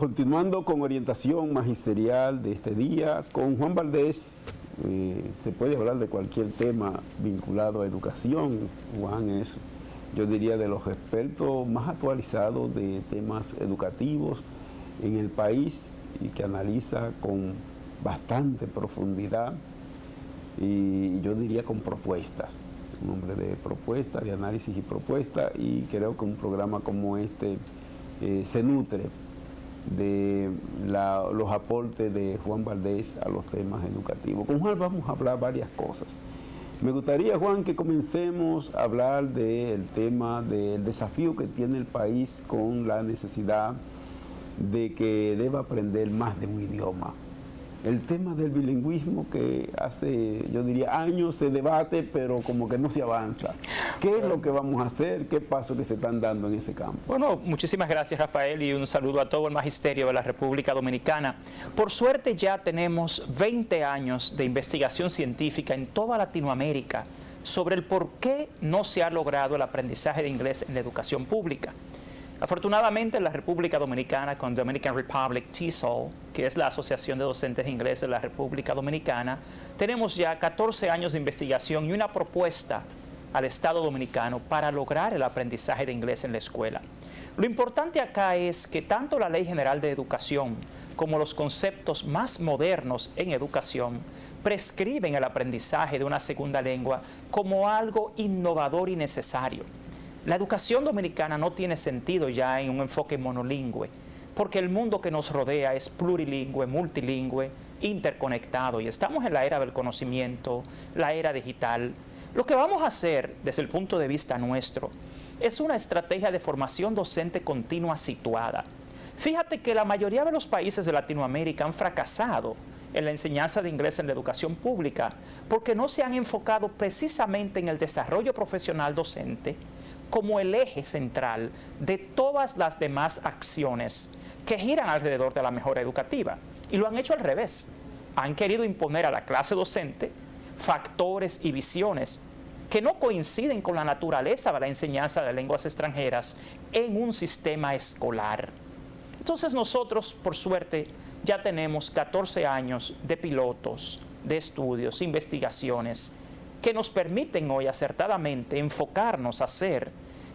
continuando con orientación magisterial de este día, con Juan Valdés, se puede hablar de cualquier tema vinculado a educación. Juan es, yo diría, de los expertos más actualizados de temas educativos en el país y que analiza con bastante profundidad y yo diría con propuestas. Un hombre de propuestas, de análisis y propuestas, y creo que un programa como este se nutre de los aportes de Juan Valdés a los temas educativos. Con Juan vamos a hablar varias cosas. Me gustaría, Juan, que comencemos a hablar del tema del desafío que tiene el país con la necesidad de que deba aprender más de un idioma. El tema del bilingüismo que hace, yo diría, años se debate, pero como que no se avanza. ¿Qué es lo que vamos a hacer? ¿Qué pasos que se están dando en ese campo? Bueno, muchísimas gracias, Rafael, y un saludo a todo el magisterio de la República Dominicana. Por suerte ya tenemos 20 años de investigación científica en toda Latinoamérica sobre el por qué no se ha logrado el aprendizaje de inglés en la educación pública. Afortunadamente, en la República Dominicana, con Dominican Republic TESOL, que es la Asociación de Docentes de Inglés de la República Dominicana, tenemos ya 14 años de investigación y una propuesta al Estado Dominicano para lograr el aprendizaje de inglés en la escuela. Lo importante acá es que tanto la Ley General de Educación como los conceptos más modernos en educación prescriben el aprendizaje de una segunda lengua como algo innovador y necesario. La educación dominicana no tiene sentido ya en un enfoque monolingüe, porque el mundo que nos rodea es plurilingüe, multilingüe, interconectado, y estamos en la era del conocimiento, la era digital. Lo que vamos a hacer desde el punto de vista nuestro es una estrategia de formación docente continua situada. Fíjate que la mayoría de los países de Latinoamérica han fracasado en la enseñanza de inglés en la educación pública porque no se han enfocado precisamente en el desarrollo profesional docente como el eje central de todas las demás acciones que giran alrededor de la mejora educativa. Y lo han hecho al revés. Han querido imponer a la clase docente factores y visiones que no coinciden con la naturaleza de la enseñanza de lenguas extranjeras en un sistema escolar. Entonces nosotros, por suerte, ya tenemos 14 años de pilotos, de estudios, investigaciones, que nos permiten hoy acertadamente enfocarnos a ser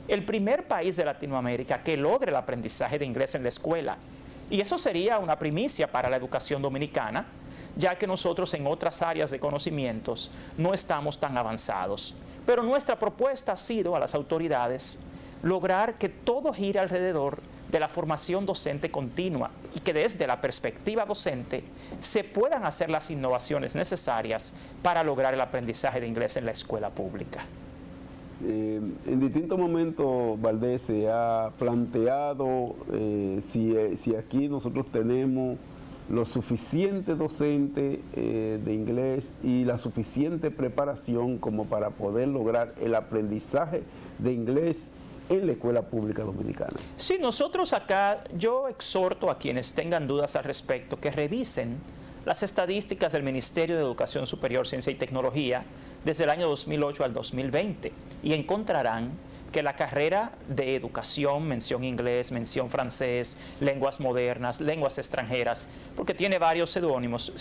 el primer país de Latinoamérica que logre el aprendizaje de inglés en la escuela. Y eso sería una primicia para la educación dominicana, ya que nosotros en otras áreas de conocimientos no estamos tan avanzados. Pero nuestra propuesta ha sido a las autoridades lograr que todo gire alrededor de la formación docente continua y que desde la perspectiva docente se puedan hacer las innovaciones necesarias para lograr el aprendizaje de inglés en la escuela pública. En distintos momentos, Valdés, se ha planteado si aquí nosotros tenemos los suficientes docentes de inglés y la suficiente preparación como para poder lograr el aprendizaje de inglés en la escuela pública dominicana. Sí, nosotros acá, yo exhorto a quienes tengan dudas al respecto que revisen las estadísticas del Ministerio de Educación Superior, Ciencia y Tecnología desde el año 2008 al 2020 y encontrarán que la carrera de educación, mención inglés, mención francés, lenguas modernas, lenguas extranjeras, porque tiene varios seudónimos,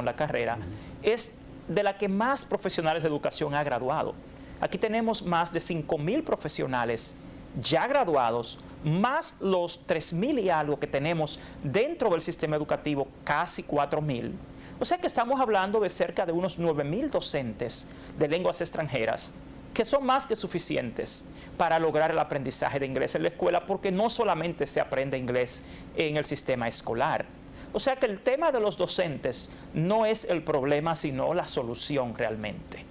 la carrera, es de la que más profesionales de educación ha graduado. Aquí tenemos más de 5.000 profesionales ya graduados, más los 3.000 y algo que tenemos dentro del sistema educativo, casi 4.000. O sea que estamos hablando de cerca de unos 9.000 docentes de lenguas extranjeras que son más que suficientes para lograr el aprendizaje de inglés en la escuela, porque no solamente se aprende inglés en el sistema escolar. O sea que el tema de los docentes no es el problema, sino la solución realmente.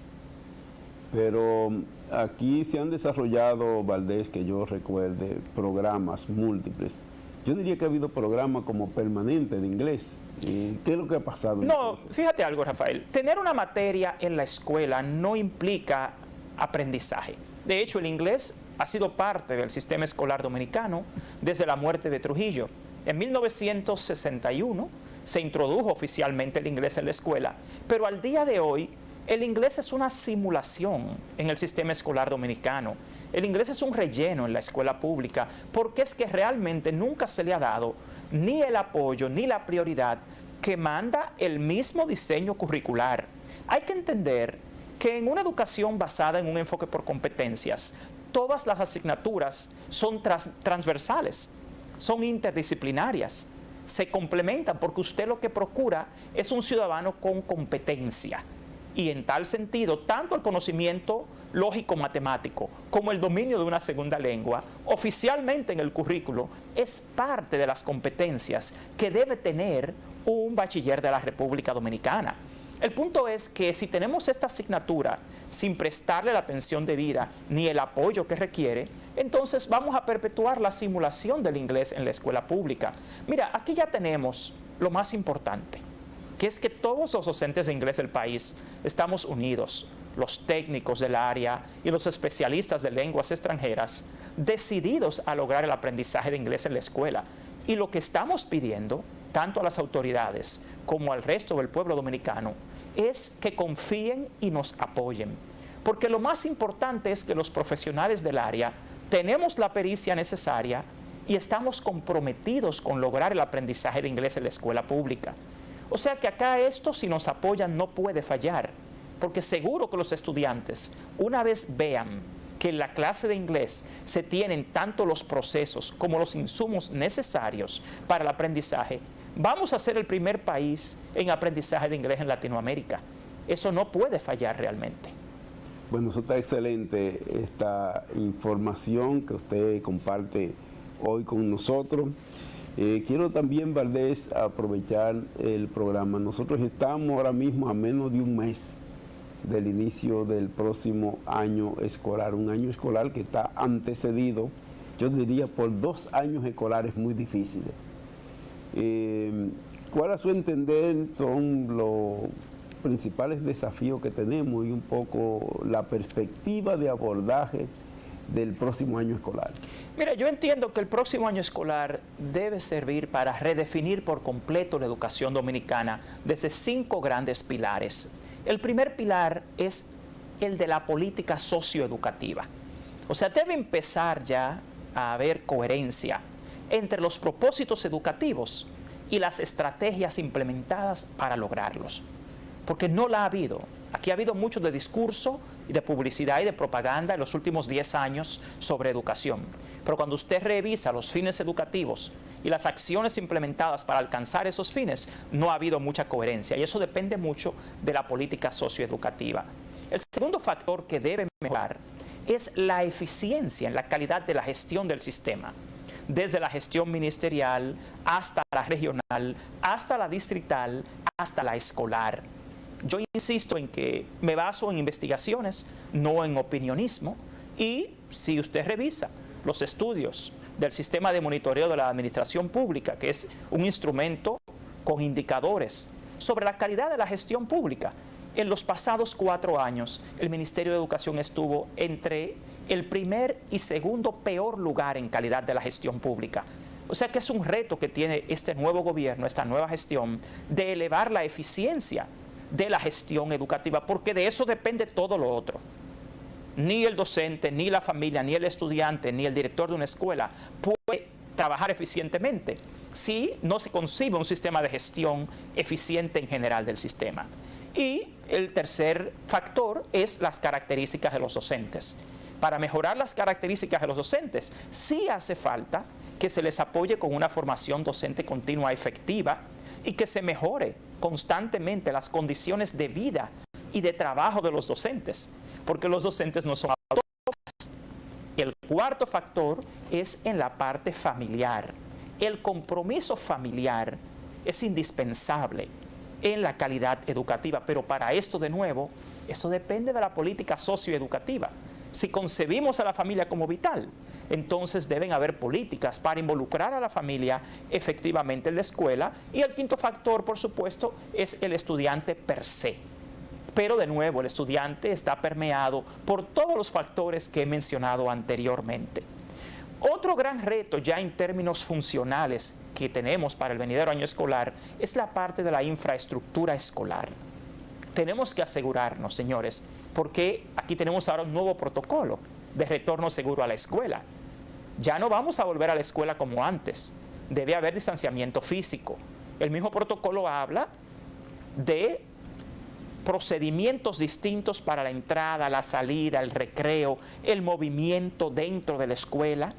Pero aquí se han desarrollado, Valdés, que yo recuerde, programas múltiples. Yo diría que ha habido programas como permanentes de inglés. ¿Qué es lo que ha pasado? No, fíjate algo, Rafael. Tener una materia en la escuela no implica aprendizaje. De hecho, el inglés ha sido parte del sistema escolar dominicano desde la muerte de Trujillo. En 1961 se introdujo oficialmente el inglés en la escuela, pero al día de hoy el inglés es una simulación en el sistema escolar dominicano. El inglés es un relleno en la escuela pública porque es que realmente nunca se le ha dado ni el apoyo ni la prioridad que manda el mismo diseño curricular. Hay que entender que en una educación basada en un enfoque por competencias, todas las asignaturas son transversales, son interdisciplinarias, se complementan porque usted lo que procura es un ciudadano con competencia. Y en tal sentido, tanto el conocimiento lógico-matemático como el dominio de una segunda lengua, oficialmente en el currículo, es parte de las competencias que debe tener un bachiller de la República Dominicana. El punto es que si tenemos esta asignatura sin prestarle la atención debida ni el apoyo que requiere, entonces vamos a perpetuar la simulación del inglés en la escuela pública. Mira, aquí ya tenemos lo más importante, que es que todos los docentes de inglés del país estamos unidos, los técnicos del área y los especialistas de lenguas extranjeras, decididos a lograr el aprendizaje de inglés en la escuela. Y lo que estamos pidiendo, tanto a las autoridades como al resto del pueblo dominicano, es que confíen y nos apoyen. Porque lo más importante es que los profesionales del área tenemos la pericia necesaria y estamos comprometidos con lograr el aprendizaje de inglés en la escuela pública. O sea que acá esto, si nos apoyan, no puede fallar, porque seguro que los estudiantes, una vez vean que en la clase de inglés se tienen tanto los procesos como los insumos necesarios para el aprendizaje, vamos a ser el primer país en aprendizaje de inglés en Latinoamérica. Eso no puede fallar realmente. Bueno, eso está excelente, esta información que usted comparte hoy con nosotros. Quiero también, Valdés, aprovechar el programa. Nosotros estamos ahora mismo a menos de un mes del inicio del próximo año escolar, un año escolar que está antecedido, yo diría, por 2 años escolares muy difíciles. ¿Cuál a su entender son los principales desafíos que tenemos y un poco la perspectiva de abordaje del próximo año escolar? Mira, yo entiendo que el próximo año escolar debe servir para redefinir por completo la educación dominicana desde 5 grandes pilares. El primer pilar es el de la política socioeducativa. O sea, debe empezar ya a haber coherencia entre los propósitos educativos y las estrategias implementadas para lograrlos. Porque no la ha habido. Aquí ha habido mucho de discurso y de publicidad y de propaganda en los últimos 10 años sobre educación. Pero cuando usted revisa los fines educativos y las acciones implementadas para alcanzar esos fines, no ha habido mucha coherencia. Y eso depende mucho de la política socioeducativa. El segundo factor que debe mejorar es la eficiencia en la calidad de la gestión del sistema. Desde la gestión ministerial hasta la regional, hasta la distrital, hasta la escolar. Yo insisto en que me baso en investigaciones, no en opinionismo, y si usted revisa los estudios del sistema de monitoreo de la administración pública, que es un instrumento con indicadores sobre la calidad de la gestión pública, en los pasados 4 años el Ministerio de Educación estuvo entre el primer y segundo peor lugar en calidad de la gestión pública. O sea que es un reto que tiene este nuevo gobierno, esta nueva gestión, de elevar la eficiencia de la gestión educativa, porque de eso depende todo lo otro. Ni el docente, ni la familia, ni el estudiante, ni el director de una escuela puede trabajar eficientemente si no se concibe un sistema de gestión eficiente en general del sistema. Y el tercer factor es las características de los docentes. Para mejorar las características de los docentes, sí hace falta que se les apoye con una formación docente continua efectiva y que se mejore constantemente las condiciones de vida y de trabajo de los docentes, porque los docentes no son autónomos. El cuarto factor es en la parte familiar. El compromiso familiar es indispensable en la calidad educativa, pero para esto, de nuevo, eso depende de la política socioeducativa. Si concebimos a la familia como vital, entonces deben haber políticas para involucrar a la familia efectivamente en la escuela. Y el quinto factor, por supuesto, es el estudiante per se. Pero de nuevo, el estudiante está permeado por todos los factores que he mencionado anteriormente. Otro gran reto ya en términos funcionales que tenemos para el venidero año escolar es la parte de la infraestructura escolar. Tenemos que asegurarnos, señores, porque aquí tenemos ahora un nuevo protocolo de retorno seguro a la escuela. Ya no vamos a volver a la escuela como antes. Debe haber distanciamiento físico. El mismo protocolo habla de procedimientos distintos para la entrada, la salida, el recreo, el movimiento dentro de la escuela,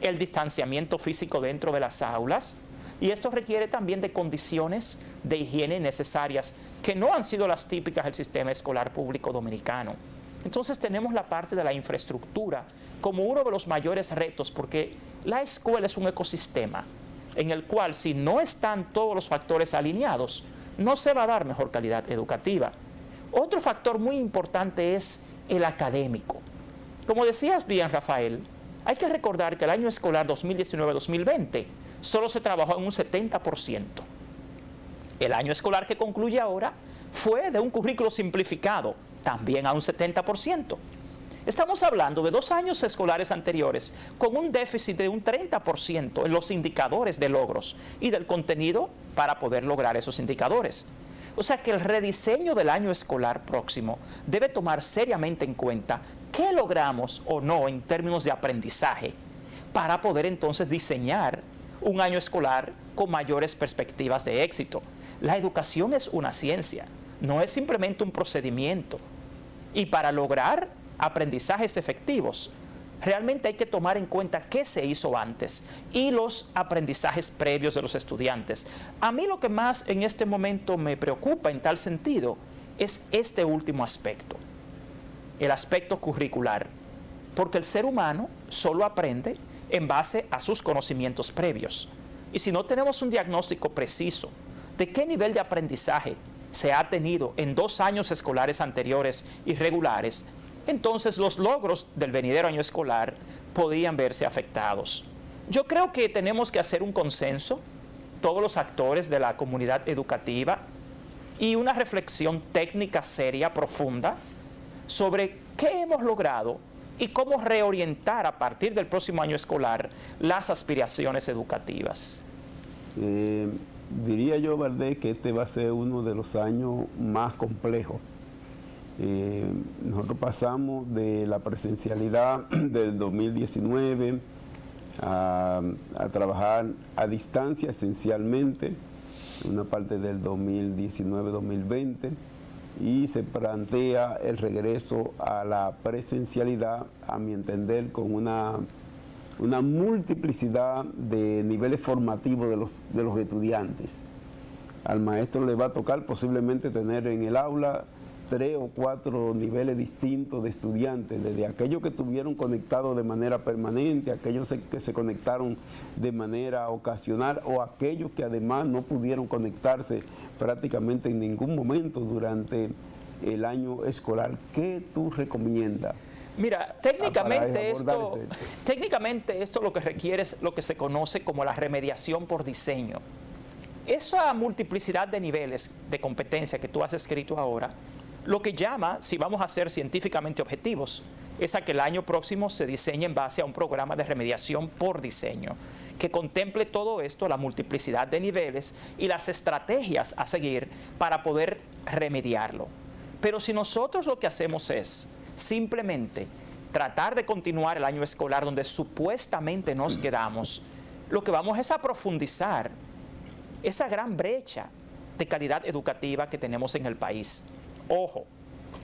el distanciamiento físico dentro de las aulas. Y esto requiere también de condiciones de higiene necesarias que no han sido las típicas del sistema escolar público dominicano. Entonces tenemos la parte de la infraestructura como uno de los mayores retos, porque la escuela es un ecosistema en el cual, si no están todos los factores alineados, no se va a dar mejor calidad educativa. Otro factor muy importante es el académico. Como decías bien, Rafael, hay que recordar que el año escolar 2019-2020 solo se trabajó en un 70%. El año escolar que concluye ahora fue de un currículo simplificado, también a un 70%. Estamos hablando de 2 años escolares anteriores con un déficit de un 30% en los indicadores de logros y del contenido para poder lograr esos indicadores. O sea que el rediseño del año escolar próximo debe tomar seriamente en cuenta qué logramos o no en términos de aprendizaje para poder entonces diseñar un año escolar con mayores perspectivas de éxito. La educación es una ciencia, no es simplemente un procedimiento. Y para lograr aprendizajes efectivos, realmente hay que tomar en cuenta qué se hizo antes y los aprendizajes previos de los estudiantes. A mí lo que más en este momento me preocupa en tal sentido es este último aspecto, el aspecto curricular, porque el ser humano solo aprende en base a sus conocimientos previos. Y si no tenemos un diagnóstico preciso de qué nivel de aprendizaje se ha tenido en 2 años escolares anteriores irregulares, entonces los logros del venidero año escolar podrían verse afectados. Yo creo que tenemos que hacer un consenso, todos los actores de la comunidad educativa, y una reflexión técnica seria, profunda, sobre qué hemos logrado y cómo reorientar a partir del próximo año escolar las aspiraciones educativas. Diría yo, Valdés, que este va a ser uno de los años más complejos. Nosotros pasamos de la presencialidad del 2019 a trabajar a distancia esencialmente, una parte del 2019-2020, y se plantea el regreso a la presencialidad, a mi entender, con una multiplicidad de niveles formativos de los estudiantes. Al maestro le va a tocar posiblemente tener en el aula 3 o 4 niveles distintos de estudiantes, desde aquellos que estuvieron conectados de manera permanente, aquellos que se conectaron de manera ocasional o aquellos que además no pudieron conectarse prácticamente en ningún momento durante el año escolar. ¿Qué tú recomiendas? Mira, técnicamente esto lo que requiere es lo que se conoce como la remediación por diseño. Esa multiplicidad de niveles de competencia que tú has escrito ahora, lo que llama, si vamos a ser científicamente objetivos, es a que el año próximo se diseñe en base a un programa de remediación por diseño, que contemple todo esto, la multiplicidad de niveles y las estrategias a seguir para poder remediarlo. Pero si nosotros lo que hacemos es simplemente tratar de continuar el año escolar donde supuestamente nos quedamos, lo que vamos es a profundizar esa gran brecha de calidad educativa que tenemos en el país. Ojo,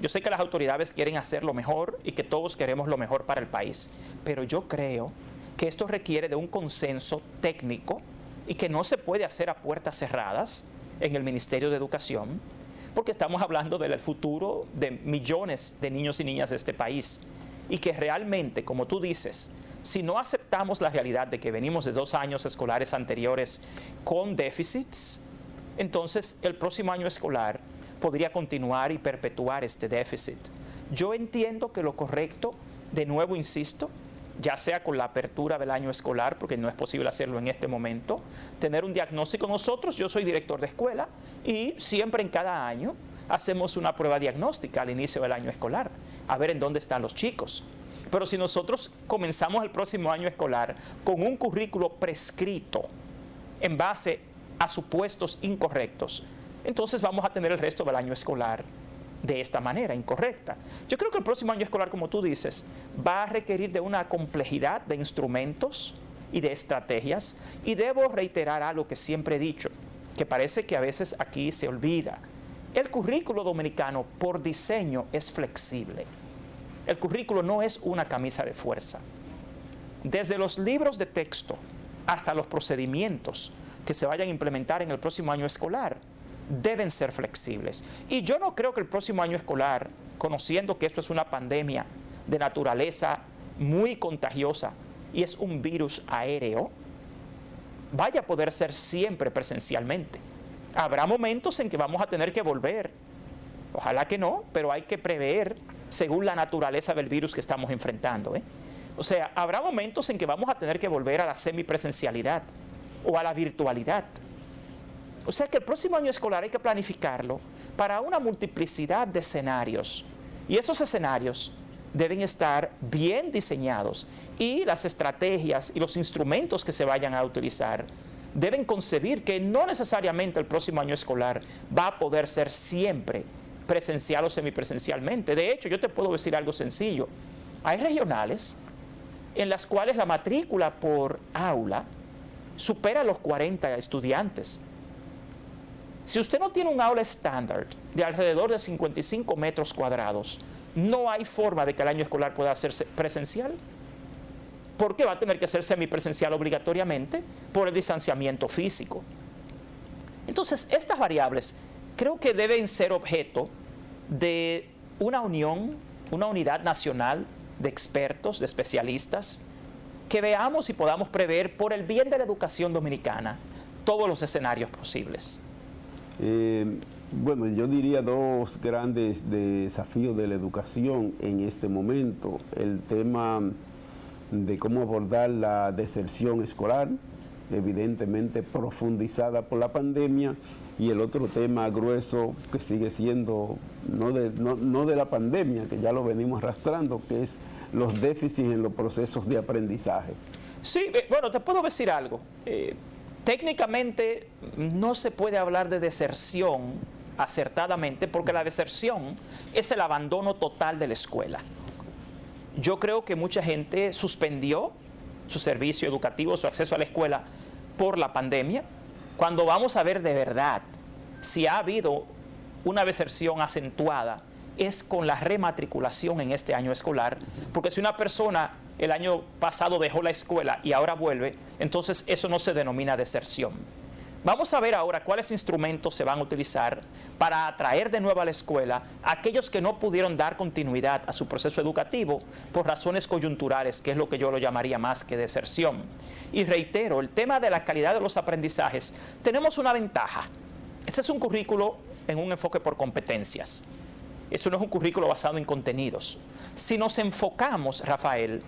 yo sé que las autoridades quieren hacer lo mejor y que todos queremos lo mejor para el país, pero yo creo que esto requiere de un consenso técnico y que no se puede hacer a puertas cerradas en el Ministerio de Educación, porque estamos hablando del futuro de millones de niños y niñas de este país y que realmente, como tú dices, si no aceptamos la realidad de que venimos de 2 años escolares anteriores con déficits, entonces el próximo año escolar podría continuar y perpetuar este déficit. Yo entiendo que lo correcto, de nuevo insisto, ya sea con la apertura del año escolar, porque no es posible hacerlo en este momento, tener un diagnóstico. Nosotros, yo soy director de escuela y siempre en cada año hacemos una prueba diagnóstica al inicio del año escolar, a ver en dónde están los chicos. Pero si nosotros comenzamos el próximo año escolar con un currículo prescrito en base a supuestos incorrectos, entonces vamos a tener el resto del año escolar de esta manera, incorrecta. Yo creo que el próximo año escolar, como tú dices, va a requerir de una complejidad de instrumentos y de estrategias, y debo reiterar algo que siempre he dicho, que parece que a veces aquí se olvida. El currículo dominicano, por diseño, es flexible. El currículo no es una camisa de fuerza. Desde los libros de texto hasta los procedimientos que se vayan a implementar en el próximo año escolar deben ser flexibles. Y yo no creo que el próximo año escolar, conociendo que esto es una pandemia de naturaleza muy contagiosa y es un virus aéreo, vaya a poder ser siempre presencialmente. Habrá momentos en que vamos a tener que volver. Ojalá que no, pero hay que prever según la naturaleza del virus que estamos enfrentando, O sea, habrá momentos en que vamos a tener que volver a la semipresencialidad o a la virtualidad. O sea que el próximo año escolar hay que planificarlo para una multiplicidad de escenarios. Y esos escenarios deben estar bien diseñados y las estrategias y los instrumentos que se vayan a utilizar deben concebir que no necesariamente el próximo año escolar va a poder ser siempre presencial o semipresencialmente. De hecho, yo te puedo decir algo sencillo. Hay regionales en las cuales la matrícula por aula supera los 40 estudiantes. Si usted no tiene un aula estándar de alrededor de 55 metros cuadrados, no hay forma de que el año escolar pueda hacerse presencial, porque va a tener que ser semipresencial obligatoriamente por el distanciamiento físico. Entonces, estas variables creo que deben ser objeto de una unión, una unidad nacional de expertos, de especialistas, que veamos y podamos prever por el bien de la educación dominicana todos los escenarios posibles. Bueno, yo diría dos grandes desafíos de la educación en este momento. El tema de cómo abordar la deserción escolar, evidentemente profundizada por la pandemia, y el otro tema grueso que sigue siendo no de la pandemia, que ya lo venimos arrastrando, que es los déficits en los procesos de aprendizaje. Sí, bueno, te puedo decir algo. Técnicamente no se puede hablar de deserción acertadamente porque la deserción es el abandono total de la escuela. Yo creo que mucha gente suspendió su servicio educativo, su acceso a la escuela por la pandemia. Cuando vamos a ver de verdad si ha habido una deserción acentuada es con la rematriculación en este año escolar, porque si una persona el año pasado dejó la escuela y ahora vuelve, entonces eso no se denomina deserción. Vamos a ver ahora cuáles instrumentos se van a utilizar para atraer de nuevo a la escuela a aquellos que no pudieron dar continuidad a su proceso educativo por razones coyunturales, que es lo que yo lo llamaría más que deserción. Y reitero, el tema de la calidad de los aprendizajes, tenemos una ventaja. Este es un currículo en un enfoque por competencias. Eso no es un currículo basado en contenidos. Si nos enfocamos, Rafael,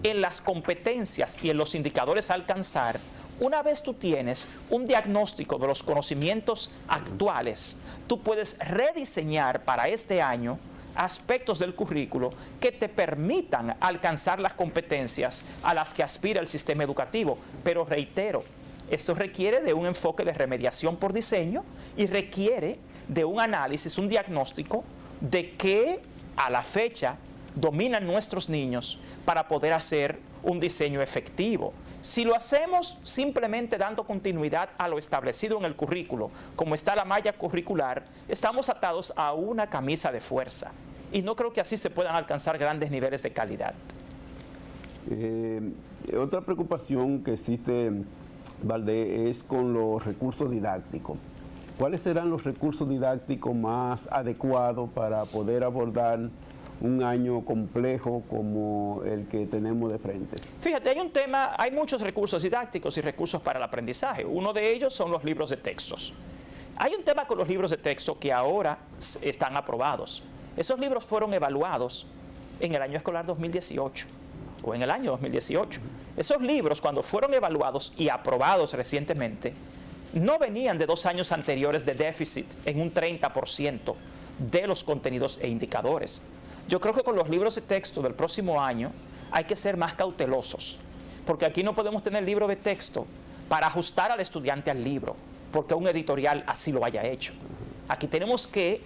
en las competencias y en los indicadores a alcanzar, una vez tú tienes un diagnóstico de los conocimientos actuales, tú puedes rediseñar para este año aspectos del currículo que te permitan alcanzar las competencias a las que aspira el sistema educativo. Pero reitero, eso requiere de un enfoque de remediación por diseño y requiere de un análisis, un diagnóstico de qué a la fecha dominan nuestros niños para poder hacer un diseño efectivo. Si lo hacemos simplemente dando continuidad a lo establecido en el currículo, como está la malla curricular, estamos atados a una camisa de fuerza. Y no creo que así se puedan alcanzar grandes niveles de calidad. Otra preocupación que existe, Valdés, es con los recursos didácticos. ¿Cuáles serán los recursos didácticos más adecuados para poder abordar un año complejo como el que tenemos de frente? Fíjate, hay muchos recursos didácticos y recursos para el aprendizaje. Uno de ellos son los libros de textos. Hay un tema con los libros de texto que ahora están aprobados. Esos libros fueron evaluados en el año escolar 2018 o en el año 2018. Esos libros, cuando fueron evaluados y aprobados recientemente, no venían de 2 años anteriores de déficit en un 30% de los contenidos e indicadores. Yo creo que con los libros de texto del próximo año hay que ser más cautelosos, porque aquí no podemos tener libro de texto para ajustar al estudiante al libro, porque un editorial así lo haya hecho. Aquí tenemos que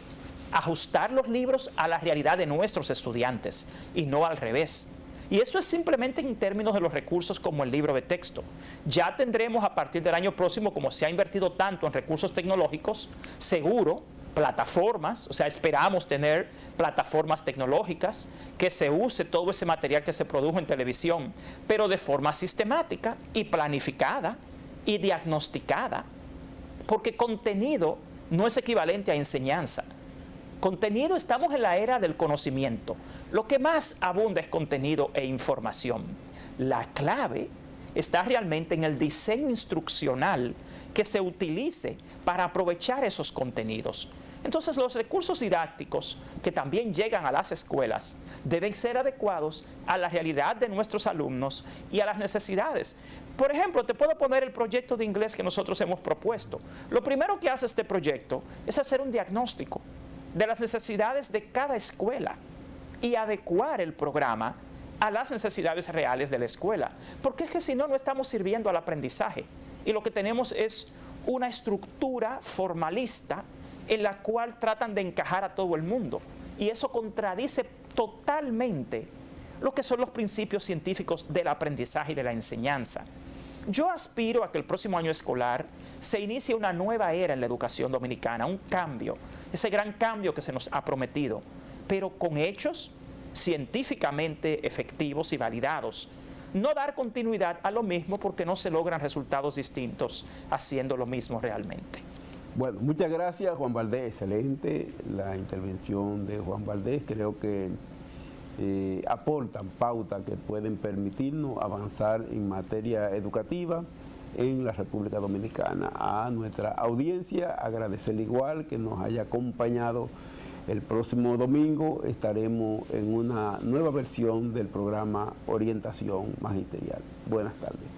ajustar los libros a la realidad de nuestros estudiantes y no al revés. Y eso es simplemente en términos de los recursos como el libro de texto. Ya tendremos a partir del año próximo, como se ha invertido tanto en recursos tecnológicos, seguro, plataformas, o sea, esperamos tener plataformas tecnológicas, que se use todo ese material que se produjo en televisión, pero de forma sistemática y planificada y diagnosticada, porque contenido no es equivalente a enseñanza. Contenido, estamos en la era del conocimiento. Lo que más abunda es contenido e información. La clave está realmente en el diseño instruccional que se utilice para aprovechar esos contenidos. Entonces, los recursos didácticos que también llegan a las escuelas deben ser adecuados a la realidad de nuestros alumnos y a las necesidades. Por ejemplo, te puedo poner el proyecto de inglés que nosotros hemos propuesto. Lo primero que hace este proyecto es hacer un diagnóstico de las necesidades de cada escuela y adecuar el programa a las necesidades reales de la escuela. Porque es que si no, no estamos sirviendo al aprendizaje. Y lo que tenemos es una estructura formalista en la cual tratan de encajar a todo el mundo. Y eso contradice totalmente lo que son los principios científicos del aprendizaje y de la enseñanza. Yo aspiro a que el próximo año escolar se inicie una nueva era en la educación dominicana, un cambio, ese gran cambio que se nos ha prometido, pero con hechos científicamente efectivos y validados. No dar continuidad a lo mismo porque no se logran resultados distintos haciendo lo mismo realmente. Bueno, muchas gracias, Juan Valdés. Excelente la intervención de Juan Valdés. Creo que aportan pautas que pueden permitirnos avanzar en materia educativa en la República Dominicana. A nuestra audiencia, agradecerle igual que nos haya acompañado. El próximo domingo estaremos en una nueva versión del programa Orientación Magisterial. Buenas tardes.